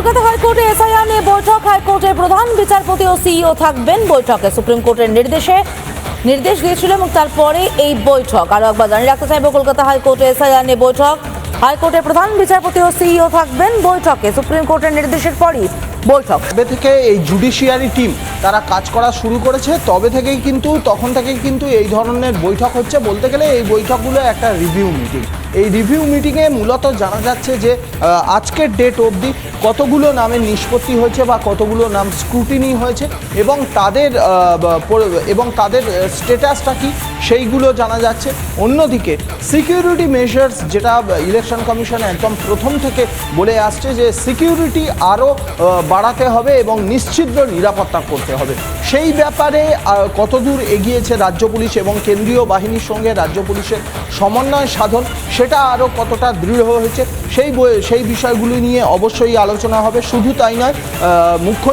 কলকাতা হাইকোর্টে এসআইআর নিয়ে বৈঠক। হাইকোর্টের প্রধান বিচারপতি ও সিইও থাকবেন বৈঠকে। সুপ্রিম কোর্টের নির্দেশ দিয়েছিল এবং তারপরে এই বৈঠক। আরো একবার জানিয়ে রাখতে চাইব, কলকাতা হাইকোর্টে এসআইআর নিয়ে বৈঠক। হাইকোর্টের প্রধান বিচারপতি ও সিইও থাকবেন বৈঠকে। সুপ্রিম কোর্টের নির্দেশের পরই বৈঠক। তবে থেকে এই জুডিশিয়ারি টিম তারা কাজ করা শুরু করেছে, তখন থেকেই কিন্তু এই ধরনের বৈঠক হচ্ছে। বলতে গেলে এই বৈঠকগুলো একটা রিভিউ মিটিং। এই রিভিউ মিটিংয়ে মূলত জানা যাচ্ছে যে আজকের ডেট অবধি কতগুলো নামের নিষ্পত্তি হয়েছে বা কতগুলো নাম স্ক্রুটিনি হয়েছে এবং তাদের স্ট্যাটাসটা কি সেইগুলো জানা যাচ্ছে। অন্যদিকে সিকিউরিটি মেজার্স, যেটা ইলেকশন কমিশন একদম প্রথম থেকে বলে আসছে যে সিকিউরিটি আরও বাড়াতে হবে এবং নিশ্চিদ্র নিরাপত্তা করতে হবে, সেই ব্যাপারে কতদূর এগিয়েছে রাজ্য পুলিশ এবং কেন্দ্রীয় বাহিনীর সঙ্গে রাজ্য পুলিশের সমন্বয় সাধন, সেটা আরও কতটা দৃঢ় হয়েছে সেই বিষয়গুলি নিয়ে অবশ্যই আলোচনা হবে। শুধু তাই নয়, মুখ্য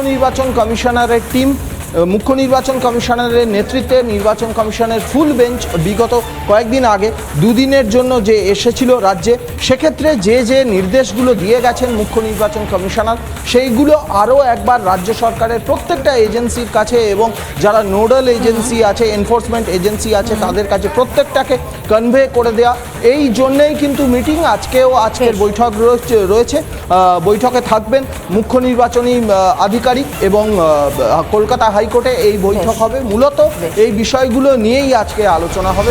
নির্বাচন কমিশনারের নেতৃত্বে নির্বাচন কমিশনের ফুল বেঞ্চ বিগত কয়েকদিন আগে দুদিনের জন্য যে এসেছিল রাজ্যে, সেক্ষেত্রে যে নির্দেশগুলো দিয়ে গেছেন মুখ্য নির্বাচন কমিশনার, সেইগুলো আরও একবার রাজ্য সরকারের প্রত্যেকটা এজেন্সির কাছে এবং যারা নোডাল এজেন্সি আছে, এনফোর্সমেন্ট এজেন্সি আছে, তাদের কাছে প্রত্যেকটাকে কনভে করে দেওয়া। এই জন্যেই কিন্তু মিটিং। আজকের বৈঠক রয়েছে। বৈঠকে থাকবেন মুখ্য নির্বাচনী আধিকারিক এবং কলকাতা হাইকোর্টে এই বৈঠক হবে। মূলত এই বিষয়গুলো নিয়েই আজকে আলোচনা হবে।